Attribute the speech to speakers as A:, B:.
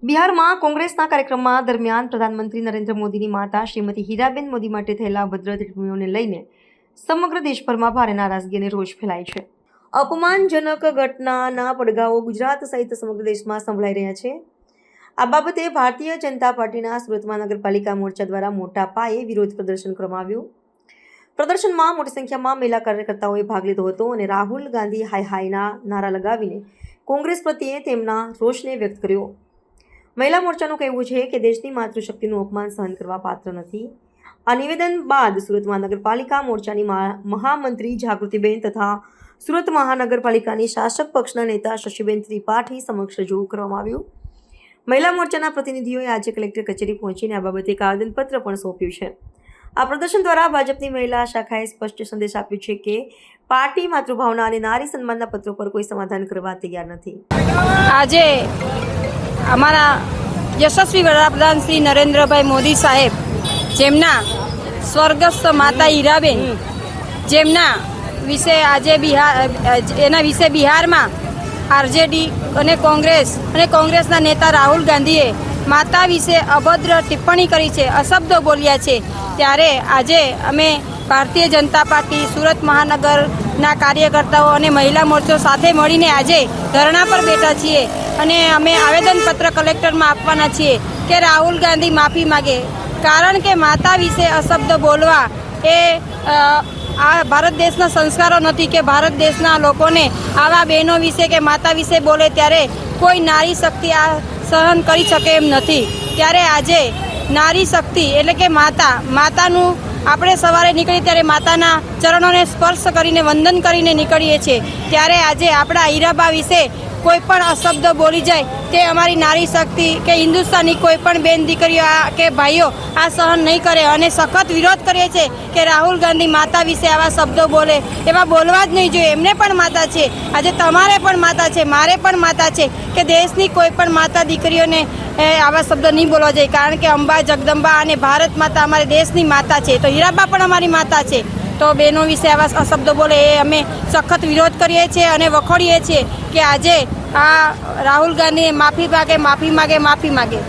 A: બિહારમાં કોંગ્રેસના કાર્યક્રમમાં દરમિયાન પ્રધાનમંત્રી નરેન્દ્ર મોદીની માતા શ્રીમતી હીરાબેન મોદી માટે થયેલા અભદ્ર ટિપ્પણીઓને લઈને સમગ્ર દેશભરમાં ભારે નારાજગી અને રોષ ફેલાય છે. અપમાનજનક ઘટનાના પડઘાઓ ગુજરાત સહિત સમગ્ર દેશમાં સંભળાઈ રહ્યા છે. આ બાબતે ભારતીય જનતા પાર્ટીના સુરત મહાનગરપાલિકા મોરચા દ્વારા મોટા પાયે વિરોધ પ્રદર્શન કરવામાં આવ્યું. પ્રદર્શનમાં મોટી સંખ્યામાં મહિલા કાર્યકર્તાઓએ ભાગ લીધો હતો અને રાહુલ ગાંધી હાય હાયના નારા લગાવીને કોંગ્રેસ પ્રત્યે તેમના રોષને વ્યક્ત કર્યો. મહિલા મોરચાનું કહેવું છે કે દેશની માતૃશક્તિનું અપમાન સહન કરવા પાત્ર નથી. આ નિવેદન બાદ સુરત મહાનગરપાલિકા મોરચાની મહામંત્રી જાગૃતિબેન તથા સુરત મહાનગરપાલિકાની શાસક પક્ષના નેતા શશીબેન ત્રિપાઠી સમક્ષ રજૂ કરવામાં આવ્યું. મહિલા મોરચાના પ્રતિનિધિઓએ આજે કલેક્ટર કચેરી પહોંચીને આ બાબતે એક આવેદનપત્ર પણ સોંપ્યું છે. આ પ્રદર્શન દ્વારા ભાજપની મહિલા શાખાએ સ્પષ્ટ સંદેશ આપ્યો છે કે પાર્ટી માતૃભાવના અને નારી સન્માનના પત્રો પર કોઈ સમાધાન કરવા તૈયાર નથી.
B: આજે અમારા યશસ્વી વડાપ્રધાન શ્રી નરેન્દ્રભાઈ મોદી સાહેબ, જેમના સ્વર્ગસ્થ માતા હીરાબેન, જેમના વિશે આજે એના વિશે બિહારમાં આરજેડી અને કોંગ્રેસના નેતા રાહુલ ગાંધીએ માતા વિશે અભદ્ર ટિપ્પણી કરી છે, અશબ્દો બોલ્યા છે. ત્યારે આજે અમે ભારતીય જનતા પાર્ટી સુરત મહાનગરના કાર્યકર્તાઓ અને મહિલા મોરચો સાથે મળીને આજે ધરણા પર બેઠા છીએ અને અમે આવેદનપત્ર કલેક્ટરમાં આપવાના છીએ કે રાહુલ ગાંધી માફી માગે. કારણ કે માતા વિશે અશબ્દ બોલવા એ આ ભારત દેશના સંસ્કારો નથી કે ભારત દેશના લોકોને આવા બહેનો વિશે કે માતા વિશે બોલે ત્યારે કોઈ નારી શક્તિ આ સહન કરી શકે એમ નથી. ત્યારે આજે નારી શક્તિ એટલે કે માતાનું આપણે સવારે નીકળીએ ત્યારે માતાના ચરણોને સ્પર્શ કરીને વંદન કરીને નીકળીએ છીએ. ત્યારે આજે આપણા હીરાબા વિશે કોઈ પણ અશબ્દ બોલી જાય તે અમારી નારી શક્તિ કે હિન્દુસ્તાની કોઈ પણ બેન દીકરીઓ કે ભાઈઓ આ સહન નહીં કરે અને સખત વિરોધ કરીએ છીએ કે રાહુલ ગાંધી માતા વિશે આવા શબ્દો બોલે. એવા બોલવા જ નહીં જોઈએ. એમને પણ માતા છે, આજે તમારે પણ માતા છે, મારે પણ માતા છે કે દેશની કોઈ પણ માતા દીકરીઓને આવા શબ્દો નહીં બોલવા જોઈએ. કારણ કે અંબા, જગદંબા અને ભારત માતા અમારી દેશની માતા છે, તો હીરાબા પણ અમારી માતા છે. તો બહેનો વિશે આવા અશબ્દો બોલે એ અમે સખત વિરોધ કરીએ છીએ અને વખોડીએ છીએ કે આજે આ રાહુલ ગાંધીએ માફી માગે.